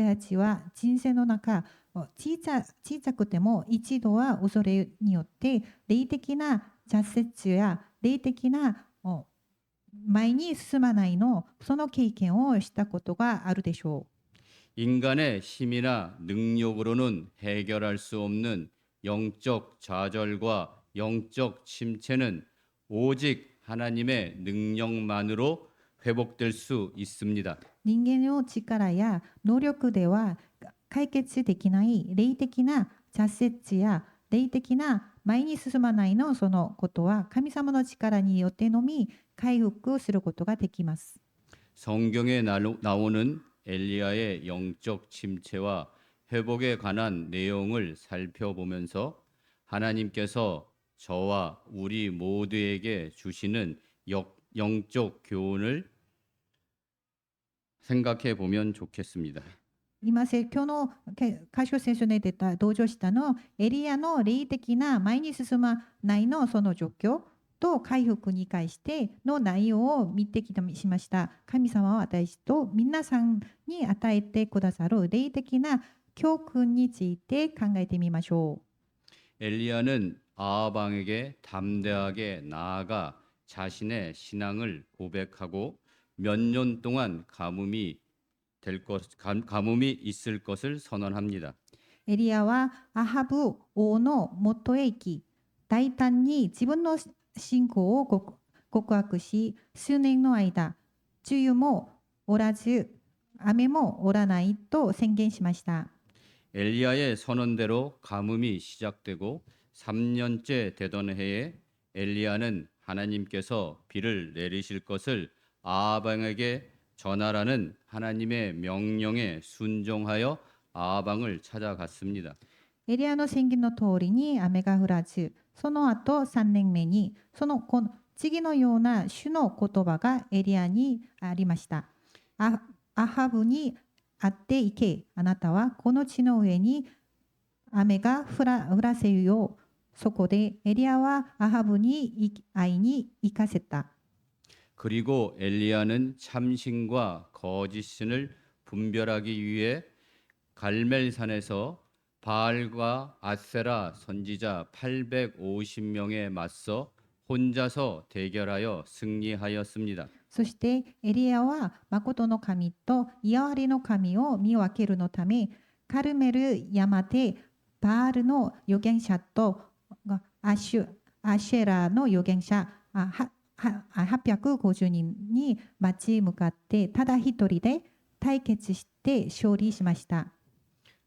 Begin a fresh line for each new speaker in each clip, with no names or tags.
たちは人生の中、小さくても一度は恐れによって霊的な挫折や霊的な前に進まないのその経験をしたことがあるでしょ
인간의 힘이나 능력으로는 해결할 수 없는 영적 좌절과 영적 침체는 오직 하나님의 능력만으로 회복될 수 있습니다.
人間の力や能力では解決できない霊的な挫折や霊的な前に進まないのそのことは神様の力によってのみ回復することができます。
성경에 나오는 엘리야의 영적 침체와 회복에 관한 내용을 살펴보면서 하나님께서 저와 우리 모두에게 주시는 영적 교훈을 생각해 보면 좋겠습니다.
今今日の箇所聖書に出た登場したのエリアの霊的な前に進まないのその状況と回復に関しての内容を見てきしました。神様は私と皆さんに与えてくださる霊的な教訓について考えてみましょ
엘리야는 아합 왕에게 담대하게 나아가 자신의 신앙을 고백하고 몇 년 동안 가뭄이 있을 것을 선언합니다.
う。エリアはアハブ王の元へ行き、大胆に自分の信仰を告白し、数年の間、梅雨もおらず、雨もおらないと宣言しました。
엘리야의 선언대로 가뭄이 시작되고 3년째 되던 해에 엘리야는 하나님께서 비를 내리실 것을 아합 왕에게 전하라는 하나님의 명령에 순종하여 아합 왕을 찾아갔습니다.
エリアの宣言の通りに雨が降らず、その後3年目に、この次のような主の言葉がエリアにありました。アハブに会っていけ、あなたはこの地の上に雨が降らせるよう。そこでエリアはアハブに会いに行かせた。
그리고 엘리야는 참신과 거짓신을 분별하기 위해 갈멜산에서 바알과 아세라 선지자 850명에 맞서 혼자서 대결하여 승리하였습니다.
そしてエリアは誠の神といわりの神を見分けるのため、カルメル山でバールの預言者とアシェラの預言者850人に待ち向かってただ一人で対決して勝利しました。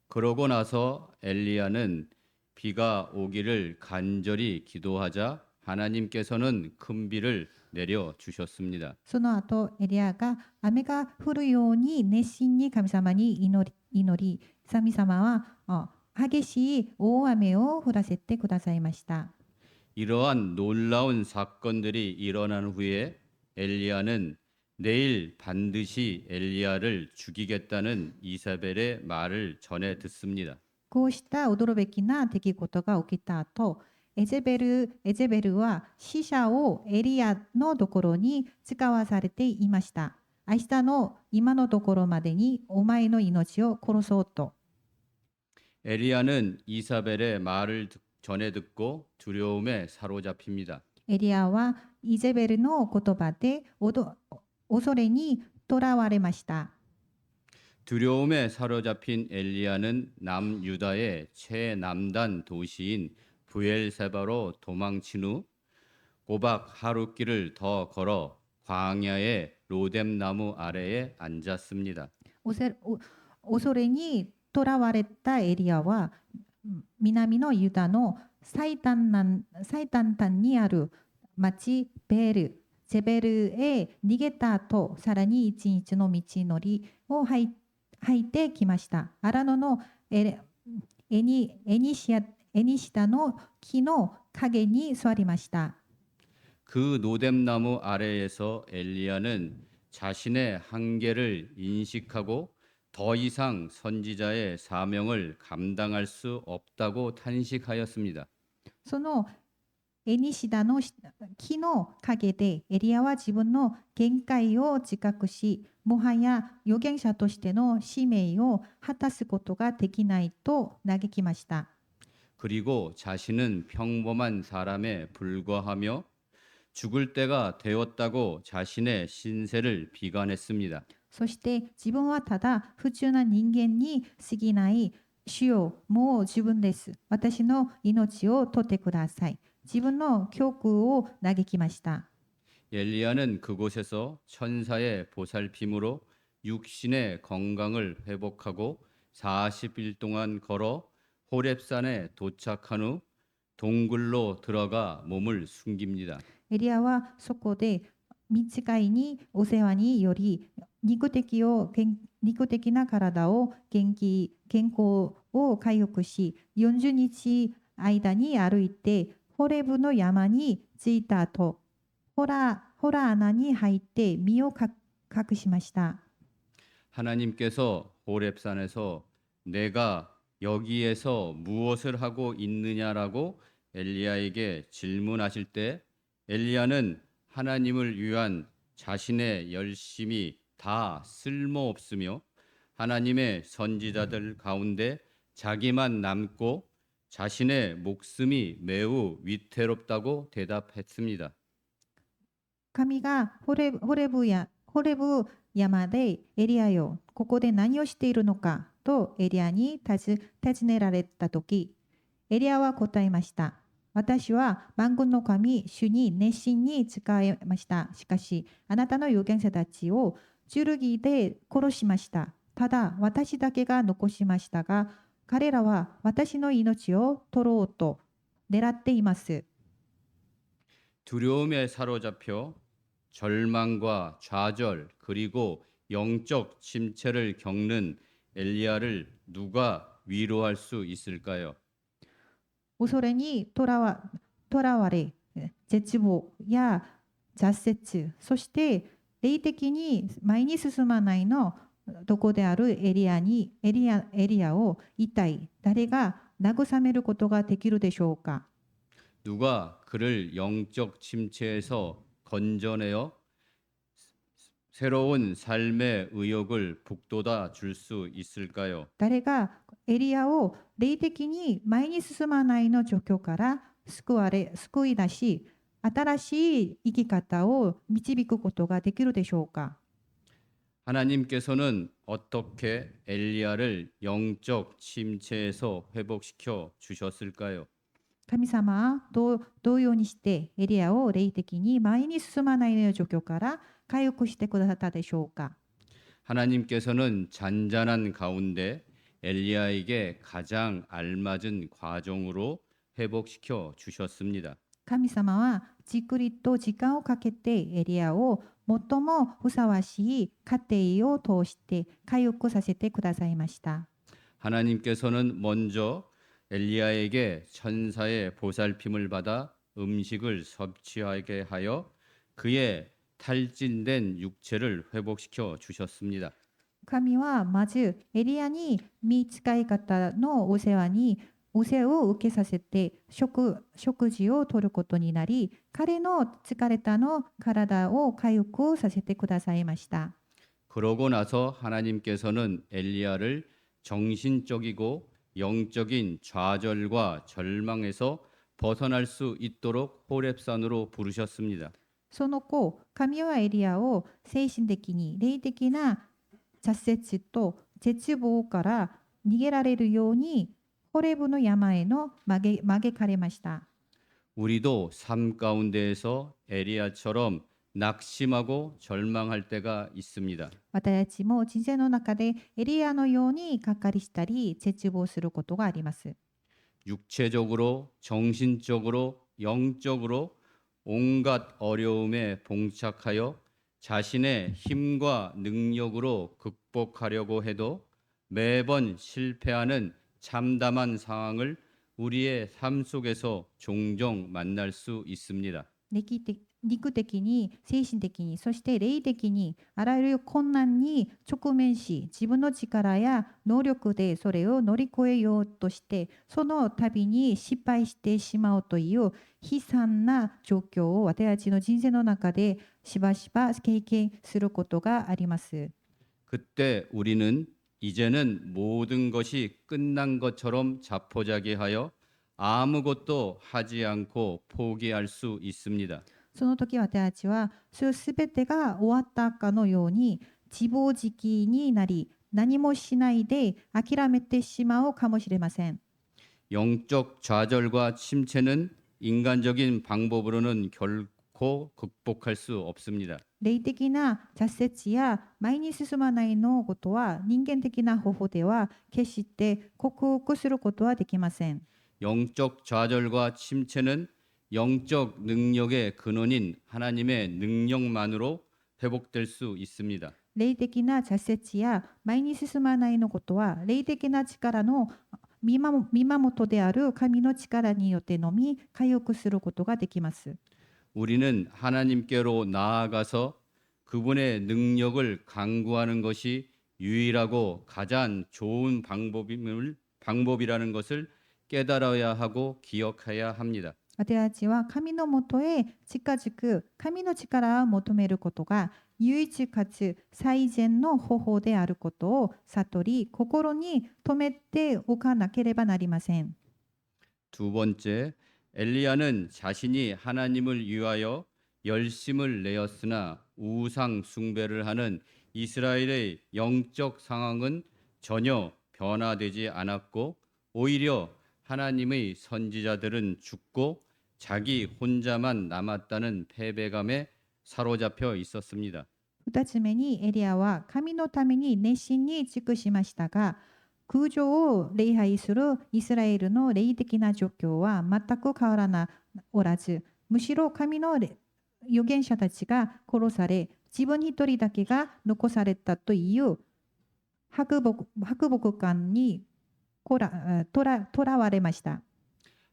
그러고 나서 엘리야는 비가 오기를 간절히 기도하자 하나님께서는 큰 비를 내려 주셨습니다.
その後エリアが雨が降るように熱心に神様に祈り、神様は激しい大雨を降らせてくださいました。
이러한 놀라운 사건들이 일어난 후에 엘리야는 내일 반드시 엘리야를 죽이겠다는 이사벨의 말을 전해 듣습니다.
こうした驚くべきな出来事が起きた後、エゼベルは死者をエリアのところに使わされていました。明日の今のところまでにお前の命を殺そうと。
엘리야는 이사벨의 말을 전해 듣고 두려움에 사로잡힙니다.
エリアはイゼベルの言葉で恐れにとらわれました。
두려움에 사로잡힌 엘리야는 남유다의 최남단 도시인 부엘세바로 도망친 후 꼬박 하룻길을 더 걸어 광야의 로뎀나무 아래에 앉았습니다.
恐れにとらわれたエリアは南のユダの最短端にある町ゼベルへ逃げた後、さらに一日の道のりを履いてきました。荒野のエニシタの木の陰に座りました。
그 로뎀나무 아래에서 엘리야는 자신의 한계를 인식하고 더 이상 선지자의 사명을 감당할 수 없다고 탄식하였습니다.
そのエニシダの木の陰でエリアは自分の限界を自覚し、もはや預言者としての使命を果たすことができないと嘆きました。
그리고 자신은 평범한 사람에 불과하며 죽을 때가 되었다고 자신의 신세를 비관했습니다.
そして自分はただ普通な人間に過ぎない。主よ、もう自分です。私の命を取ってください。自分の教訓を嘆きました。
엘리야는 그곳에서 천사의 보살핌으로 육신의 건강을 회복하고 40일 동안 걸어 호렙산에 도착한 후 동굴로 들어가 몸을 숨깁니다.
エリアはそこで短いにお世話により肉的な体を健康を回復し、40日間に歩いてホレブの山に着いた後、ホラ穴に入って身を隠しました。
하나님께서 호렙산에서 내가 여기에서 무엇을 하고 있느냐라고 엘리야에게 질문하실 때 엘리야는 하나님을 위한 자신의 열심이 다 쓸모없으며 하나님의 선지자들 가운데 자기만 남고 자신의 목숨이 매우 위태롭다고 대답했습니다.
神がホレブ山でエリアよ、ここで何をしているのかとエリアに尋ねられたとき、エリアは答えました。私は万軍の神、主に熱心に仕えました。しかし、あなたの預言者たちを剣で殺しました。ただ、私だけが残しましたが、彼らは私の命を取ろうと狙っています。
두려움에 사로잡혀 절망과 좌절 그리고 영적 침체를 겪는 엘리야를 누가 위로할 수 있을까요?
恐れにとらわれ、絶望や挫折、そして霊的に前に進まないのどこであるエリアを一体誰が慰めることができるでしょうか。
누가 그를 영적 침체에서 건져내어 새로운 삶의 의욕을 북돋아 줄 수 있을까요?
誰がエリアを霊的に前に進まないの状況から救い出し、新しい生き方を導くことができるでしょうか。
하나님께서는 어떻게 엘리야를 영적 침체에서 회복시켜 주셨을까요?
神様はどうようにしてエリアを霊的に前に進まない状況から回復してくださったでしょうか。
하나님께서는 잔잔한 가운데 엘리야에게 가장 알맞은 과정으로 회복시켜 주셨습니다.
神様はじっくりと時間をかけてエリアを最もふさわしい過程を通して回復させてくださいました。
하나님께서는 먼저 엘리야에게 천사의 보살핌을 받아 음식을 섭취하게 하여 그의 탈진된 육체를 회복시켜 주셨습니다.
神はまずエリアに見つかり方のお世話を受けさせて食事をとることになり、彼の疲れたの体を回復させてくださいました。
그러고 나서 하나님께서는 엘리야를 정신적이고 영적인 좌절과 절망에서 벗어날 수 있도록 호렙산으로 부르셨습니다.
その後、神はエリアを精神的に霊的な挫折と絶望から逃げられるようにホレブの山への招かれました。
우리도 삶 가운데에서 엘리야처럼 낙심하고 절망할 때가 있습니다.
私たちも人生の中でエリアのようにがっかりしたり絶望することがあります。
육체적으로, 정신적으로, 영적으로 온갖 어려움에 봉착하여 자신의 힘과 능력으로 극복하려고 해도 매번 실패하는 참담한 상황을 우리의 삶 속에서 종종 만날 수 있습니다.
肉的に、精神的に、そして霊的にあらゆる困難に直面し、自分の力や能力でそれを乗り越えようとして、その度に失敗してしまうという悲惨な状況を私たちの人生の中でしばしば経験することがあります。
그때 우리는 이제는 모든 것이 끝난 것처럼 자포자기하여 아무것도 하지 않고 포기할 수 있습니다.
その時私たちはそれすべてが終わったかのように自暴自棄になり、何もしないで諦めてしまうかもしれません。
영적 좌절과 침체는 인간적인 방법으로는 결코 극복할 수 없습니다.
霊的な挫折や前に進まないのことは人間的な方法では決して克服することはできません。
영적 좌절과 침체는 영적 능력의 근원인 하나님의 능력만으로 회복될 수 있습니다.
霊的な挫折や前に進まないのことは霊的な力の源である神の力によってのみ回復することができます。
우리는 하나님께로 나아가서 그분의 능력을 강구하는 것이 유일하고 가장 좋은 방법이라는 것을 깨달아야 하고 기억해야 합니다.
私たちは神のもとへ近づく神の力を求めることが唯一かつ最善の方法であることを悟り、心に留めておかなければなりません。
두 번째, 엘리야는 자신이 하나님을 위하여 열심을 내었으나 우상 숭배를 하는 이스라엘의 영적 상황은 전혀 변화되지 않았고 오히려 하나님의 선지자들은 죽고 자기 혼자만 남았다는 패배감에 사로잡혀 있었습니다.
2つ目にエリアは神のために熱心に尽くしましたが、空上を礼拝するイスラエルの霊的な状況は全く変わらなおらず、むしろ神の預言者たちが殺され、自分一人だけが残されたという白木感にとらわれました。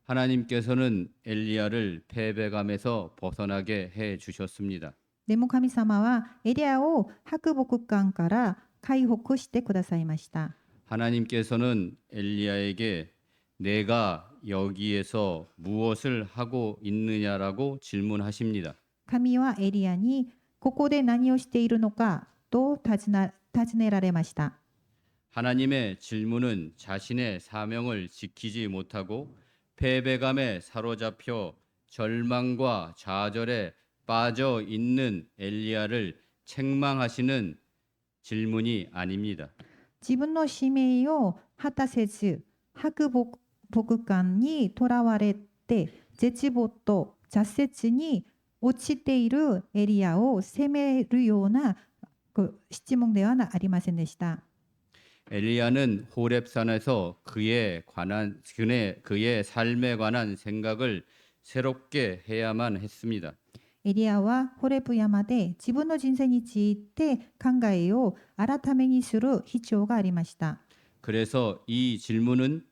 하나님께서는 엘리야를 패배감에서 벗어나게 해 주셨습니다.
でも神様はエリアを白木感から解放してくださいました。
하나님께서는 엘리야에게 내가 여기에서 무엇을 하고 있느냐라고 질문하십니다.
神はエリアにここで何をしているのかと尋ねられました。
하나님의 질문은 자신의 사명을 지키지 못하고 패배감에 사로잡혀 절망과 좌절에 빠져 있는 엘리야를 책망하시는 질문이 아닙니다.
自分の使命を果たせず白木感にとらわれて絶望と挫折に落ちているエリアを責めるような質問ではありませんでした。
엘리야는 호렙산에서 그의 삶에 관한 생각을 새롭게 해야만 했습니다.
エリアはホレブ山で自分の人生について考えを改めにする必要がありました。
그래서 이 질문은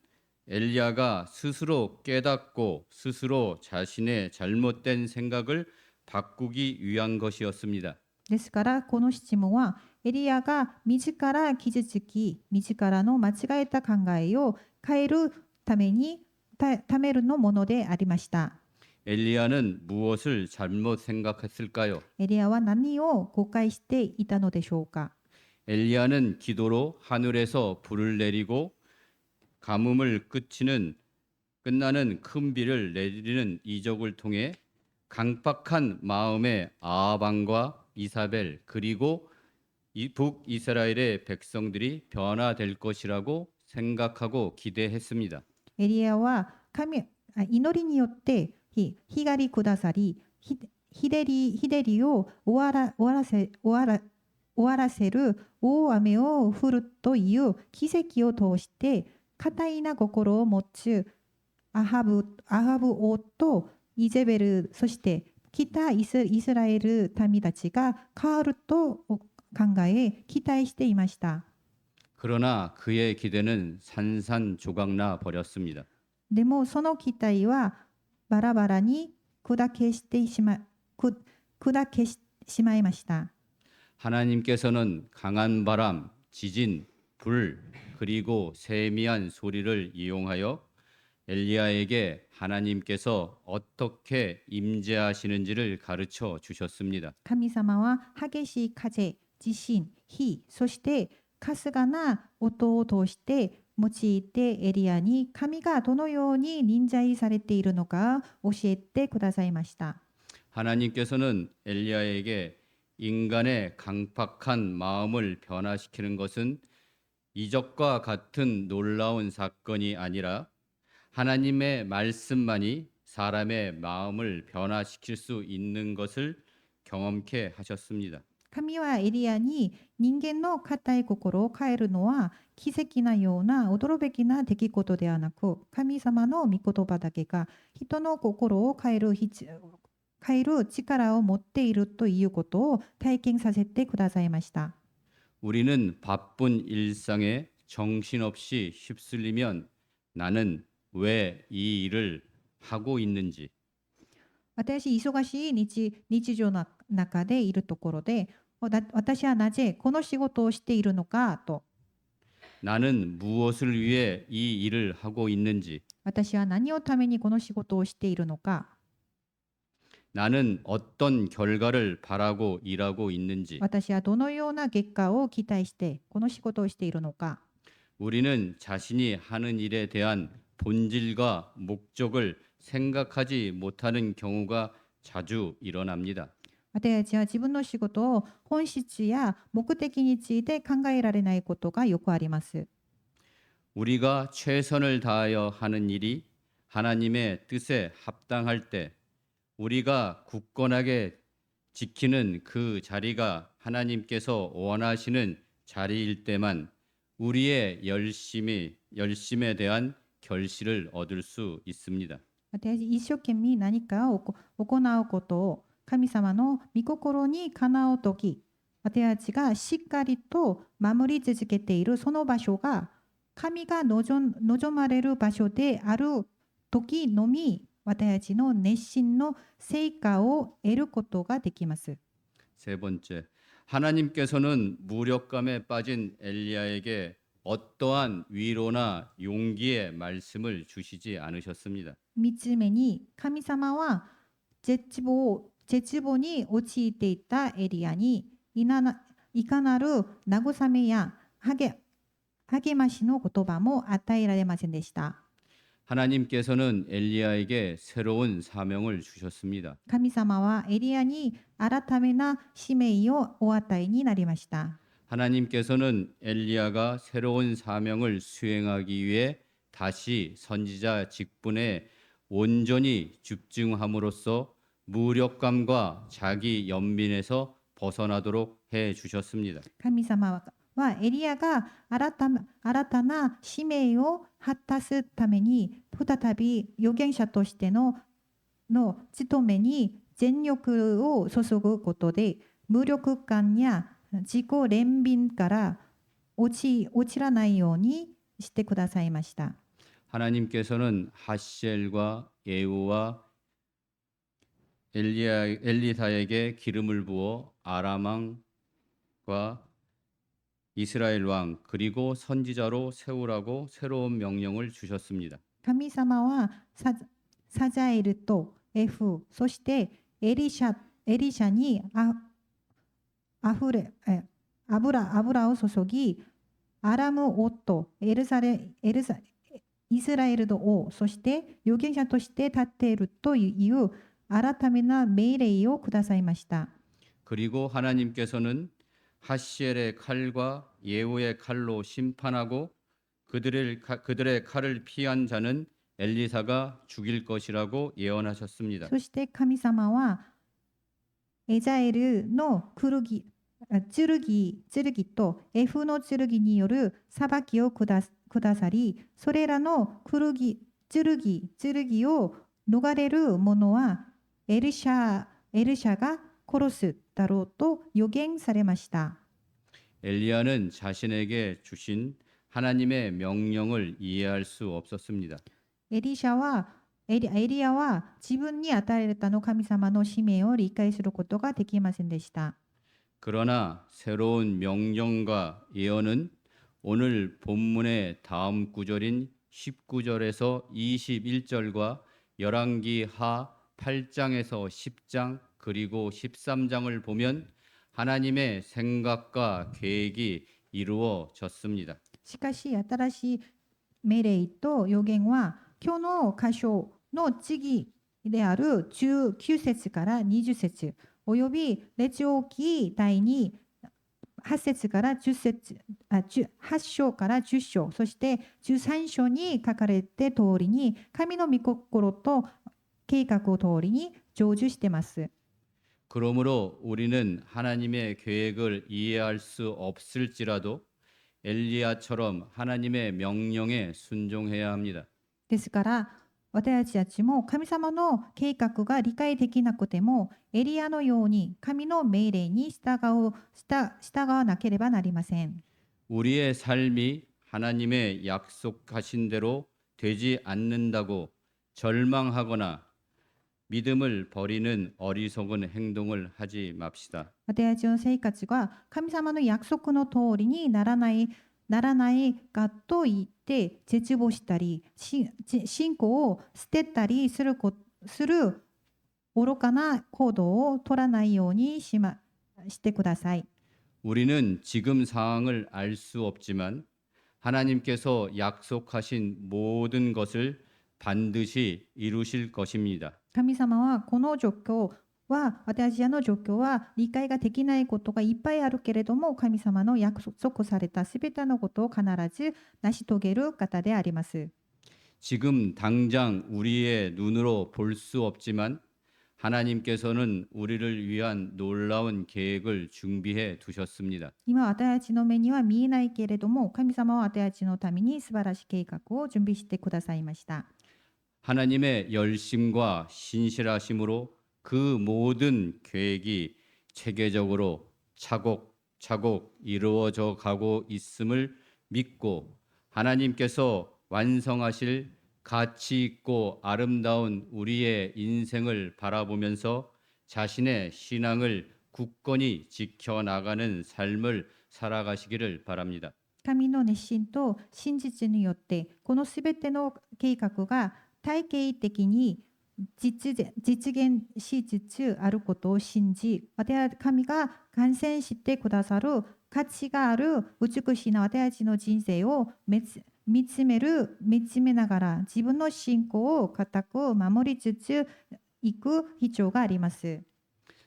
엘리야가 스스로 깨닫고 스스로 자신의 잘못된 생각을 바꾸기 위한 것이었습니다.
ですからこの質問はエリアが自ら傷つき自らの間違えた考えを変えるためるのものでありました。
엘리야는 무엇을 잘못 생각했을까요?
エリアは何を誤解していたのでしょうか。
엘리야는 기도로 하늘에서 불을 내리고 가뭄을 끝나는 큰 비를 내리는 이적을 통해 강박한 마음의 아합왕과 이사벨 그리고 북이스라엘의 백성들이 변화될 것이라고 생각하고 기대했습니다.
エリアは祈りによって光下さり、日照りを終わらせる大雨を降るという奇跡を通して堅いな心を持つアハブ王とイゼベル、そして北イスラエル民たちが変わると考え期待していました。
그러나 그의 기대는 산산조각나 버렸습니다.
でもその期待はバラバラに砕けしてしま砕けしまいました。
하나님께서는 강한 바람, 지진, 불, 그리고 세미한 소리를 이용하여 엘리야에게 하나님께서 어떻게 임재하시는지를 가르쳐 주셨습니다.
神様は激しい風、地震、火、そしてかすかな音を通して用いてエリアに神がどのように臨在されているのか教えてくださいました。
하나님께서는 엘리야에게 인간의 강팍한 마음을 변화시키는 것은 이적과 같은 놀라운 사건이 아니라 하나님의 말씀만이 사람의 마음을 변화시킬 수 있는 것을 경험케 하셨습니다.
神はエリアに人間の固い心を変えるのは奇跡なような驚くべきな出来事ではなく、神様の御言葉だけが人の心を変える力を持っているということを体験させてくださいました。
우리는 바쁜 일상에 정신없이 휩쓸리면 나는 왜 이 일을 하고 있는지,
私、忙しい日常の中でいるところで、私はなぜこの仕事をしているのかと、
나는 무엇을 위해 이 일을 하고 있는지,
私は何をためにこの仕事をしているのか、
나는 어떤 결과를 바라고 일하고 있는지,
私はどのような結果を期待してこの仕事をしているのか、
우리는 자신이 하는 일에 대한 본질과 목적을 생각하지 못하는 경우가 자주 일어납니다.
私たちは自分の仕事を本質や目的について考えられないことがよくあります。
우리가 최선을 다하여 하는 일이 하나님의 뜻에 합당할 때 우리가 굳건하게 지키는 그 자리가 하나님께서 원하시는 자리일 때만 우리의 열심에 대한 결실을 얻을 수 있습니다.
私たち一生懸命何かを行うことを神様の御心にかなうとき、私たちがしっかりと守り続けているその場所が神が望まれる場所である時のみ、私たちの熱心の成果を得ることができます。
세 번째, 하나님께서는 무력감에 빠진 엘리야에게 어떠한 위로나 용기의 말씀을 주시지 않으셨습니다.
3つ目に、神様は絶望に陥っていたエリアにいかなる慰めや励ましの言葉も与えられませんでした。
하나님께서는 엘리야에게 새로운 사명을 주셨습니다.
神様はエリアに改めな使命をお与えになりました。
하나님께서는 엘리야가 새로운 사명을 수행하기 위해 다시 선지자 직분에 온전히 집중함으로써 무력감과 자기 연민에서 벗어나도록 해 주셨습니다.
神様はエリアが新たな使命を果たすために再び預言者としての務めに全力を注ぐことで無力感や自己憐憫から落ちらないようにしてくださいました。
하나님께서는 하시엘과 예후와 엘리사에게 기름을 부어 아람 왕과 이스라엘 왕 그리고 선지자로 세우라고 새로운 명령을 주셨습니다.
神様はサザエルとエフ、そしてエリシャに油を注ぎ、アラム王とイスラエルの王、そして預言者として立っているという改めな命令をくださいました。
그리고 하나님께서는 하시엘의 칼과 예후의 칼로 심판하고 그들의 칼을 피한 자는 엘리사가 죽일 것이라고 예언하셨습니다.
そして神様はエザエルの剣とエフの剣による裁きをくださり、それらの剣を逃れる者はエルシャが殺すだろうと予言されました。
엘리야는 자신에게 주신 하나님의 명령을 이해할 수 없었습니다.
エリシャはエリアは自分に与えられたの神様の使命を理解することができませんでした。
그러나 새로운 명령과 예언은 오늘 본문의 다음 구절인 19절에서 21절과 열왕기 하 8장에서 10장 그리고 13장을 보면 하나님의 생각과 계획이 이루어졌습니다.
しかし、新しい命令と予言は、今日の箇所の次である19節から20節、および列王記第2、8節から10節、8章から10章、そして13章に書かれて通りに、神の御心と計画を通りに成就しています。
그러므로 우리는 하나님의 계획을 이해할 수 없을지라도 엘리야처럼 하나님의 명령에 순종해야 합니다.
ですから、私たちも神様の計画が理解できなくても、エリアのように神の命令に従わなければなりません。
우리의 삶이 하나님의 약속하신 대로 되지 않는다고 절망하거나 믿음을 버리는 어리석은 행동을 하지 맙시다.
私たちの生活が神様の約束の通りにならないかと言って絶望したり、信仰を捨てたりする愚かな行動を取らないようにしてください。
우리는 지금 상황을 알 수 없지만 하나님께서 약속하신 모든 것을 반드시 이루실 것입니다.
神様はこの状況は、私たちの状況は理解ができないことがいっぱいあるけれども、神様の約束されたすべてのことを必ず成し遂げる方であります。
지금 당장 우리의 눈으로 볼 수 없지만 하나님께서는 우리를 위한 놀라운 계획을 준비해 두셨습니다.
今私たちの目には見えないけれども、神様は私たちのために素晴らしい計画を準備してくださいました。
하나님의 열심과 신실하심으로 그 모든 계획이 체계적으로 차곡차곡 이루어져 가고 있음을 믿고 하나님께서 완성하실 가치 있고 아름다운 우리의 인생을 바라보면서 자신의 신앙을 굳건히 지켜나가는 삶을 살아가시기를 바랍니다.
神の熱心と真実によって、このすべての計画が体系的に実現しつつあることを信じ、神が完成してくださる価値がある美しい私たちの人生を見つめながら、自分の信仰を固く守りつついく必要があります。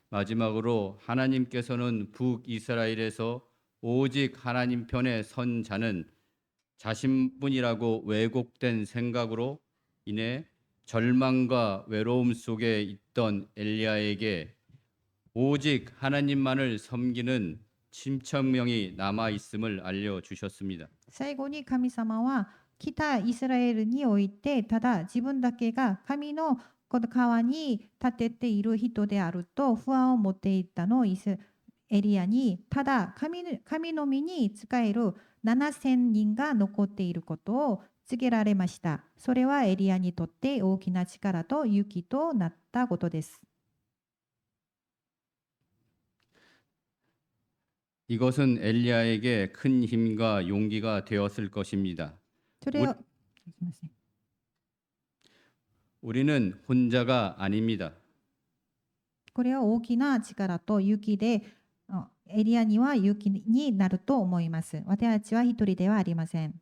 마지막으로 하나님께서는 북이스라엘에서 오직 하나님 편에 선 자는 자신뿐이라고 왜곡된 생각으로 인해 절망과 외로움 속에 있던 엘리야에게 오직 하나님만을 섬기는 침천명이 남아 있음을 알려 주셨습니다.
最後に神様は北イスラエルにおいて、ただ自分だけが神のこの川に立てている人であると不安を持っていたのエリアに、ただ神の身に仕える7000人が残っていることを告げられました。それはエリアにとって大きな力と勇気となったことです。
이것은 엘리야에게 큰 힘과 용기가 되었을 것입니다.
それを、
우리는 혼자가 아닙니다.
これは大きな力と勇気で、エリアには勇気になると思います。私たちは一人ではありません。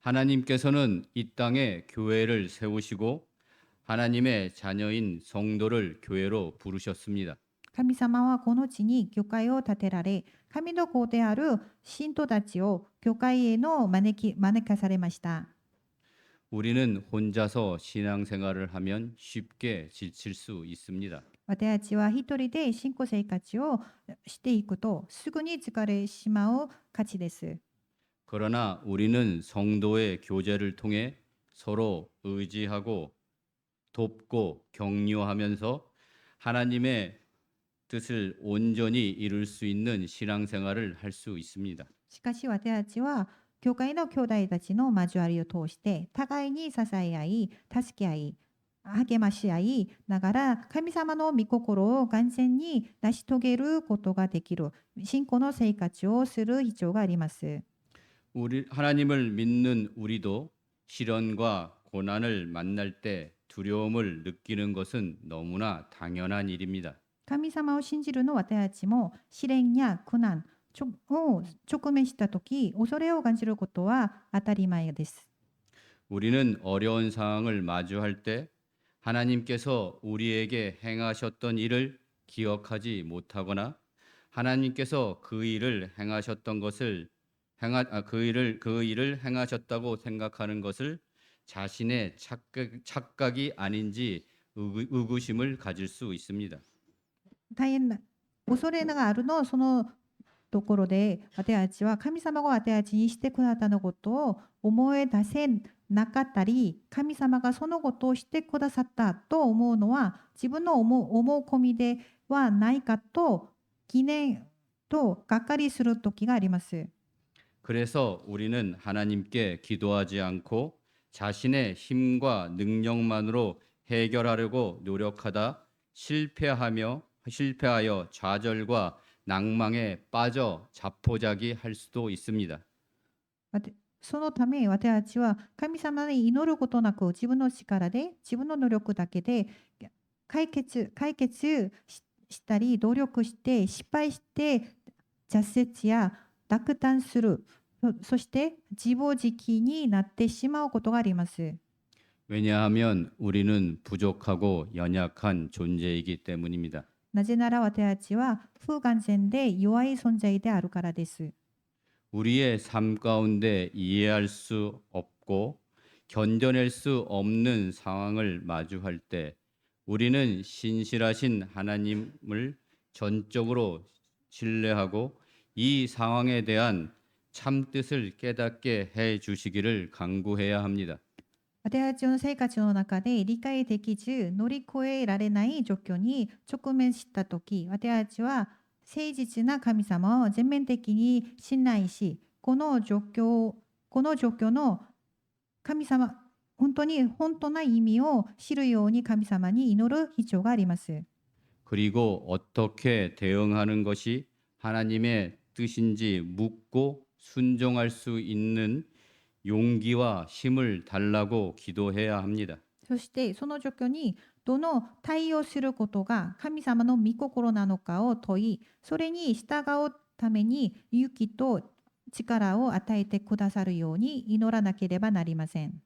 하나님께서는 이 땅에 교회를 세우시고 하나님의 자녀인 성도를 교회로 부르셨습니다.
神様はこの地に教会を建てられ、神の子である信徒たちを教会への招かされました。
우리는 혼자서 신앙생활을 하면 쉽게 지칠 수 있습니다.
私たちは一人で信仰生活をしていくとすぐに疲れてしまう価値です。
그러나 우리는 성도의 교제를 통해 서로 의지하고 돕고 격려하면서 하나님의 뜻을 온전히 이룰 수 있는 신앙생활을 할 수 있습니다.
しかし私たちは教会の兄弟たちの交わりを通して互いに支え合い、助け合い、励まし合いながら神様の御心を完全に成し遂げることができる信仰の生活をする必要があります。
우리 하나님을 믿는 우리도 시련과 고난을 만날 때 두려움을 느끼는 것은 너무나 당연한 일입니다.
神様を信じるの私たちも試練や苦難を直面したとき、恐れを感じることは当たり前です。
우리는 어려운 상황을 마주할 때 하나님께서 우리에게 행하셨던 일을 기억하지 못하거나 하나님께서 그 일을 행하셨던 것을 그 일을 행하셨다고 생각하는 것을 자신의 착각이 아닌지 의구심을 가질 수 있습니다.
大変な恐れがあるのそのところで、私たちは神様が私たちにしてくださったのことを思い出せなかったり、神様がそのことをしてくださったと思うのは自分の思う込みではないかと疑念とがっかりする時があります。
그래서 우리는 하나님께 기도하지 않고 자신의 힘과 능력만으로 해결하려고 노력하다 실패하여 좌절과 낭망에 빠져 자포자기할 수도 있습니다.
そのため私たちは神様に祈ることなく自分の力で自分の能力だけで解決したり努力して失敗して挫折や落胆する、そして自暴自棄になってしまうことがあります。
왜냐하면 우리는 부족하고 연약한 존재이기 때문입니다.
なぜなら私たちは不完全で弱い存在であるからです。
우리의 삶 가운데 이해할 수 없고 견뎌낼 수 없는 상황을 마주할 때 우리는 신실하신 하나님을 전적으로 신뢰하고 이 상황에 대한 참뜻을 깨닫게 해 주시기를 간구해야 합니다.
私たちの生活の中で理解できず乗り越えられない状況に直面したとき、私たちは誠実な神様を全面的に信頼し、この状況の神様、本当な意味を知るように神様に祈る必要があります。
그리고 어떻게 대응하는 것이 하나님의 뜻인지 묻고 순종할 수 있는 용기와 힘을 달라고 기도해야 합니다.
そしてその状況にどの対応することが神様の御心なのかを問い、それに従うために勇気と力を与えてくださるように祈らなければなりません。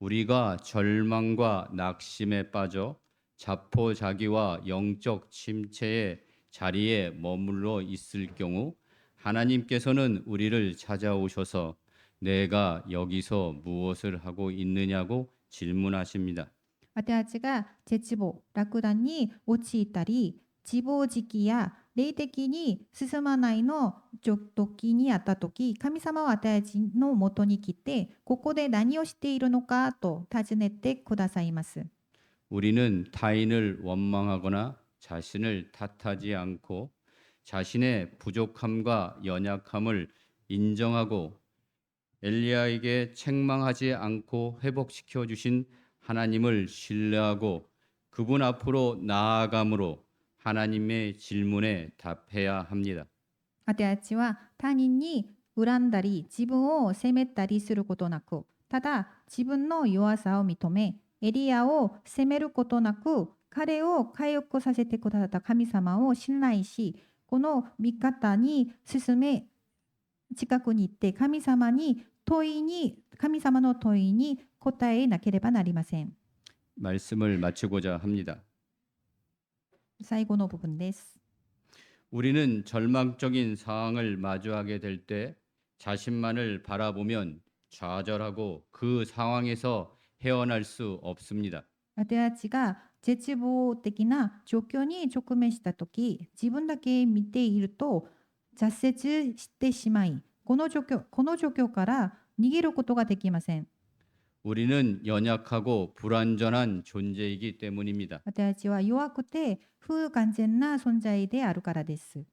우리가 절망과 낙심에 빠져 자포자기와 영적 침체의 자리에 머물러 있을 경우 하나님께서는 우리를 찾아오셔서 내가 여기서 무엇을 하고 있느냐고 질문하십니다.
私たちが絶望、落胆に陥ったり、自暴自棄や霊的に進まないの時にあった時、神様は私たちのもとに来て、ここで何をしているのかと尋ねてくださいます。
우리는 타인을 원망하거나 자신을 탓하지 않고 자신의 부족함과 연약함을 인정하고 엘리야에게 책망하지 않고 회복시켜 주신 하나님을 신뢰하고 그분 앞으로 나아감으로 하나님의 질문에 답해야 합니다.
私たちは他人に恨んだり自分を責めたりすることなく、ただ自分の弱さを認め、エリアを責めることなく、彼を回復させてくださった神様を信頼し、この見方に進め、近くに行って神様の問いに答えなければなりません。
말씀을 마치고자 합니다.
最後の部分です。
우리는 절망적인 상황을 마주하게 될 때 자신만을 바라보면 좌절하고 그 상황에서 헤어날 수 없습니다.
私たちが絶望的な状況に直面したとき、自分だけ見ていると挫折してしまい、この状況から逃げることができません。
우리는 연약하고 불완전한 존재이기 때문입니다.
私たちは弱くて不完全な存在であるからです。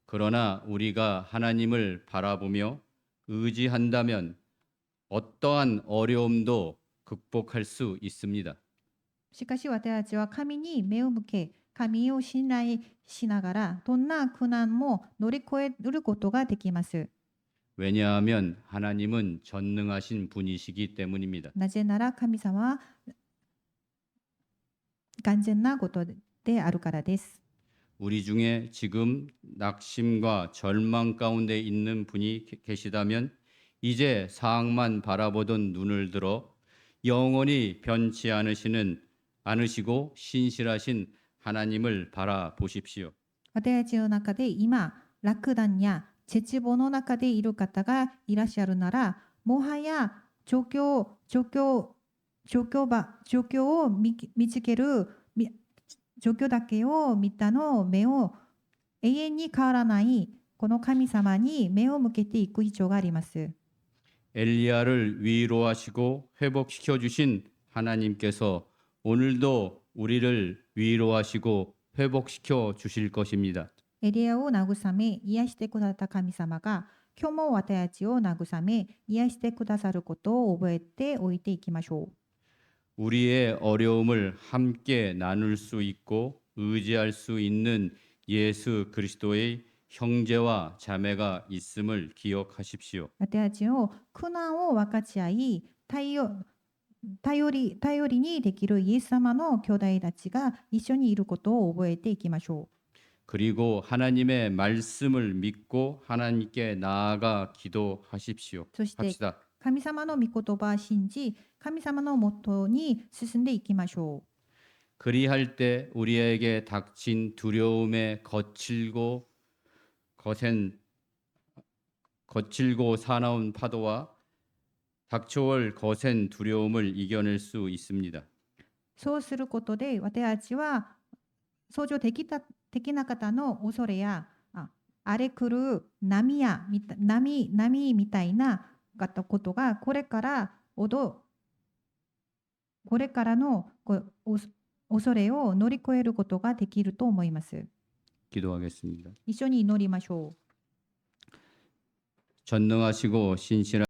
그러나 우리가 하나님을 바라보며 의지한다면 어떠한 어려움도 극복할 수 있습니다.
しかし私たちは神に目を向け、神を信頼しながら、どんな苦難も乗り越えることができます。
왜냐하면 하나님은 전능하신 분이시기 때문입니다.
なぜなら神様は完全なことであるからです。
우리 중에 지금 낙심과 절망 가운데 있는 분이 계시다면 이제 사악만 바라보던 눈을 들어 영원히 변치 않으시고 신실하신 하나님을 바라보십시오.
私たちの中で今、落胆や絶望の中でいる方がいらっしゃるなら、もはや状況を見つける状況だけを見たの目を永遠に変わらないこの神様に目を向けていく必要があります。
엘리야를 위로하시고 회복시켜 주신 하나님께서 오늘도 우리를 위로하시고 회복시켜 주실 것입니다.
エリアを慰め癒してくださった神様が今日も私たちを慰め癒してくださることを覚えておいていきましょう。
우리의 어려움을 함께 나눌 수 있고 의지할 수 있는 예수 그리스도의 형제와 자매가 있음을 기억하십시오.
私たちの苦難を分かち合い頼りにできるイエス様の兄弟たちが一緒にいることを覚えていきましょう。
그리고 하나님의 말씀을 믿고 하나님께 나아가 기도하십시오.
そして
합시다.
神様の御言葉を信じ、神様のもとに進んでいきましょう。
그리할 때 우리에게 닥친 두려움에 거칠고 사나운 파도와 닥쳐올 거센 두려움을 이겨낼 수 있습니다.
そうすることで私たちは想像できなかったの恐れや荒れ来る波みたいなことがこれからの恐れを乗り越えることができると思います。
기도하겠습니다.
一緒に祈りましょう。
전능하시고 신실한